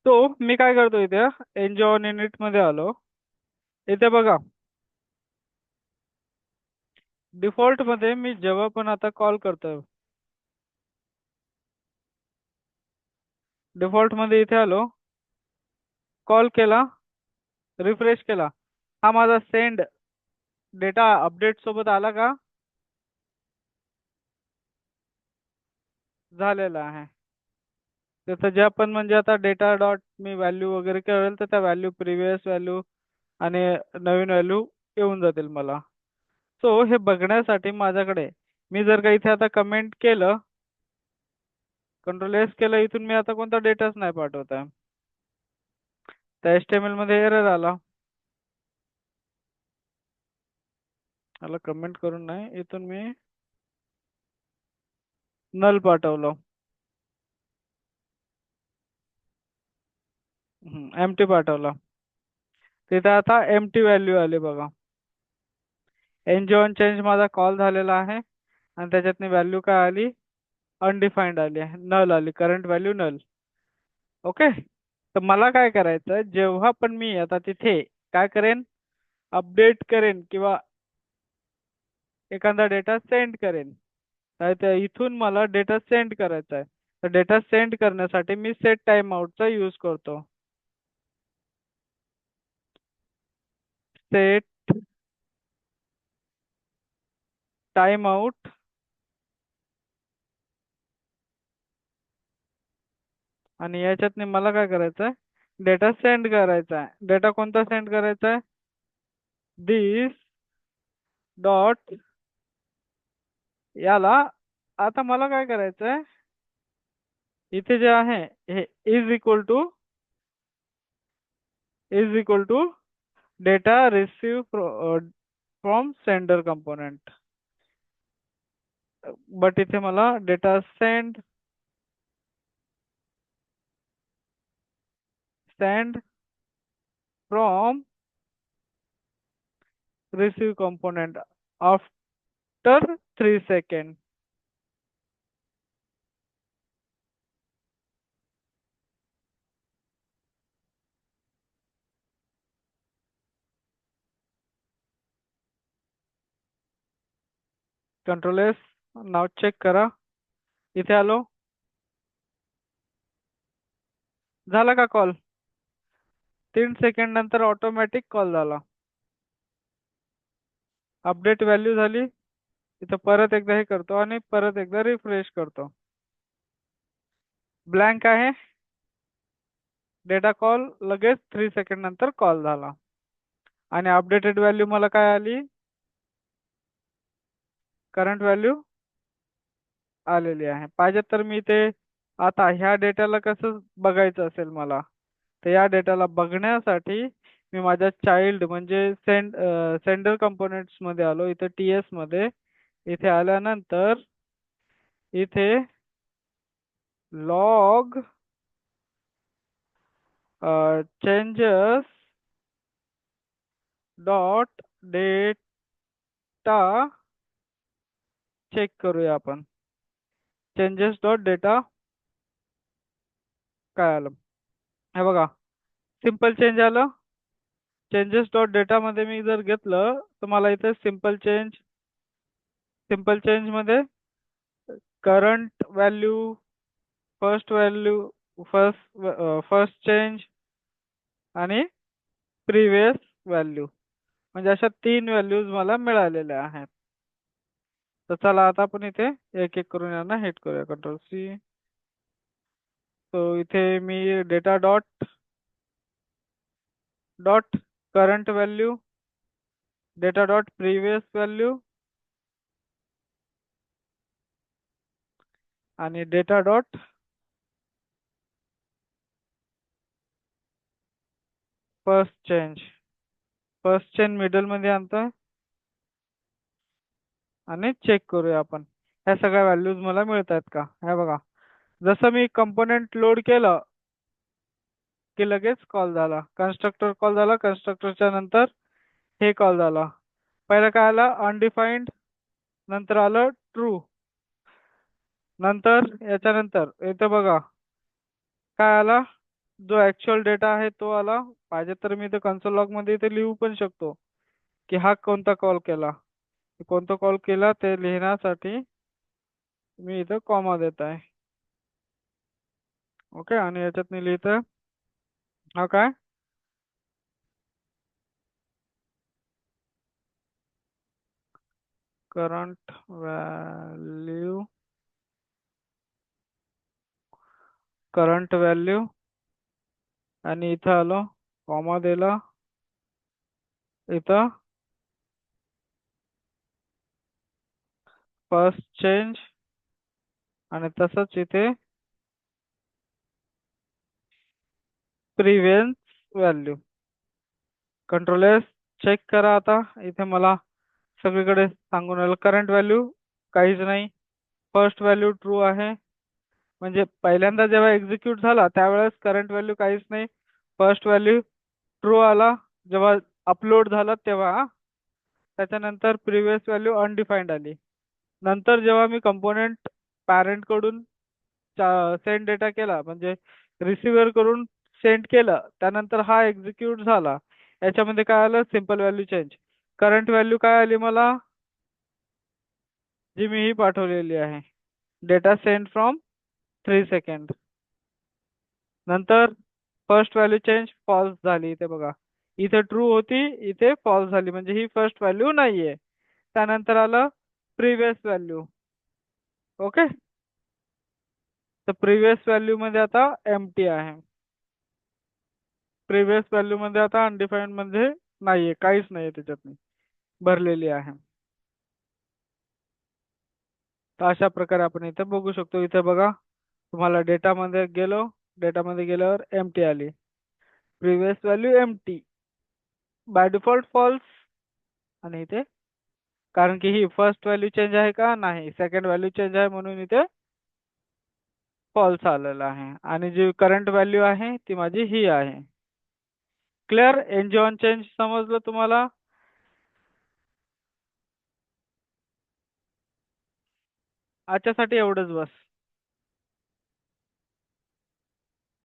तो मी काय करतो इथे एन्जॉय ऑन इनिट मध्ये आलो. इथे बघा, डिफॉल्ट मध्ये मी जेव्हा पण आता कॉल करतो, डिफॉल्ट मध्ये इथे आलो, कॉल केला, रिफ्रेश केला, हा माझा सेंड डेटा अपडेट सोबत आला का? झालेला आहे. त्याचं जे आपण म्हणजे आता डेटा डॉट मी व्हॅल्यू वगैरे करेल तर त्या व्हॅल्यू प्रिव्हियस व्हॅल्यू आणि नवीन व्हॅल्यू येऊन जातील मला. सो हे बघण्यासाठी माझ्याकडे, मी जर का इथे आता कमेंट केलं, कंट्रोल एस केलं, इथून मी आता कोणता डेटाच नाही पाठवत आहे. त्या HTML मध्ये एरर आला. मला कमेंट करून नाही, इथून मी नल पाठवलं. एम्प्टी पाठवला. तिथे आता एम्प्टी व्हॅल्यू आली बघा. एनजॉन चेंज माझा कॉल झालेला आहे आणि त्याच्यातनी व्हॅल्यू काय आली? अनडिफाईन्ड आली आहे, नल आली, करंट व्हॅल्यू नल. ओके. तर मला काय करायचं, जेव्हा पण मी आता तिथे काय करेन, अपडेट करेन किंवा एखादा डेटा सेंड करेन, तर इथून मला डेटा सेंड करायचा आहे. तर डेटा सेंड करण्यासाठी मी सेट टाइम आउटचा यूज करतो. Set time out. आणि याच्यातनी मला काय करायचं आहे, डेटा सेंड करायचा आहे. डेटा कोणता सेंड करायचा आहे? दिस डॉट, याला आता मला काय करायचं आहे, इथे जे आहे हे is equal to data receive from sender component. But इथे मला data send from receive component after 3 second. Control S. नाव चेक करा. इथे आलो, झाला का कॉल? 3 सेकंड नंतर ऑटोमॅटिक कॉल झाला. अपडेट व्हॅल्यू झाली. इथं परत एकदा हे करतो आणि परत एकदा रिफ्रेश करतो. ब्लँक आहे. डेटा कॉल लगेच 3 सेकंड नंतर कॉल झाला. आणि अपडेटेड व्हॅल्यू मला काय आली? करंट व्हॅल्यू आलेली आहे. पाहिजे तर मी ते आता ह्या डेटाला कसं बघायचं असेल मला, तर या डेटाला बघण्यासाठी मी माझ्या चाइल्ड म्हणजे सेंडर कंपोनेंट्स मध्ये आलो, इथे TS मध्ये. इथे आल्यानंतर इथे log changes dot data check करूया आपण. चेंजेस डॉट डेटा काय आलं हे बघा, सिम्पल चेंज आलं. चेंजेस डॉट डेटा मध्ये मी जर घेतलं तर मला इथे सिम्पल चेंज मध्ये current value, first value, first change आणि प्रिव्हियस व्हॅल्यू, म्हणजे अशा 3 व्हॅल्यूज मला मिळालेल्या आहेत. तर चला आता आपण इथे एक एक करून यांना हिट करूया. Control C. तो इथे मी data dot dot current value, data dot previous value आणि data dot first change. First change middle मध्ये आणतोय आणि चेक करूया आपण ह्या सगळ्या व्हॅल्यूज मला मिळत आहेत का. हे बघा, जसं मी कंपोनेंट लोड केलं की लगेच कॉल झाला, कन्स्ट्रक्टर कॉल झाला, कन्स्ट्रक्टरच्या नंतर हे कॉल झाला. पहिलं काय आलं? अनडिफाईन्ड. नंतर आलं ट्रू. नंतर याच्यानंतर इथे बघा काय आला? जो ऍक्च्युअल डेटा आहे तो आला. पाहिजे तर मी इथे कन्सोल लॉग मध्ये इथे लिहू पण शकतो की हा कोणता कॉल केला. कोणता कॉल केला ते लिहिण्यासाठी मी इथं कॉमा देत आहे. ओके, आणि याच्यात मी लिहितोय हा काय, करंट व्हॅल्यू, करंट व्हॅल्यू, आणि इथं आलो कॉमा दिला इथं फर्स्ट चेंज, आणि तसंच इथे previous value. Control S, check करा आता. इथे मला सगळीकडे सांगून राहिलं करंट व्हॅल्यू काहीच नाही, फर्स्ट व्हॅल्यू ट्रू आहे. म्हणजे पहिल्यांदा जेव्हा एक्झिक्यूट झाला त्यावेळेस करंट व्हॅल्यू काहीच नाही, फर्स्ट व्हॅल्यू ट्रू आला जेव्हा अपलोड झाला तेव्हा हा. त्याच्यानंतर प्रिव्हियस व्हॅल्यू अनडिफाईन्ड आली. नंतर जेव्हा मी कंपोनेंट पॅरेंट कडून सेंड डेटा केला, म्हणजे रिसिव्हर करून सेंड केलं, त्यानंतर हा एक्झिक्यूट झाला. याच्यामध्ये काय आलं, simple value change. Current value काय आली मला, जी मी ही पाठवलेली आहे, डेटा सेंड फ्रॉम 3 सेकंड. नंतर फर्स्ट व्हॅल्यू चेंज फॉल्स झाली. इथे बघा, इथे ट्रू होती, इथे फॉल्स झाली, म्हणजे ही फर्स्ट व्हॅल्यू नाहीये. त्यानंतर आलं प्रिव्हियस व्हॅल्यू. ओके, तर प्रिव्हियस व्हॅल्यू मध्ये आता एम्प्टी आहे. प्रिव्हियस व्हॅल्यू मध्ये आता अनडिफाईन्ड म्हणजे नाहीये, काहीच नाहीये त्याच्यात भरलेली आहे. तर अशा प्रकारे आपण इथे बघू शकतो. इथे बघा, तुम्हाला डेटा मध्ये गेलो, डेटा मध्ये गेल्यावर एम्प्टी आली, previous value empty, by default false. आणि इथे कारण की ही फर्स्ट व्हॅल्यू चेंज आहे का, नाही, सेकंड व्हॅल्यू चेंज आहे म्हणून इथे फॉल्स आलेला आहे. आणि जी करंट व्हॅल्यू आहे ती माझी ही आहे. क्लिअर, एनजी ऑन चेंज समजलं तुम्हाला. आजच्यासाठी एवढंच बस.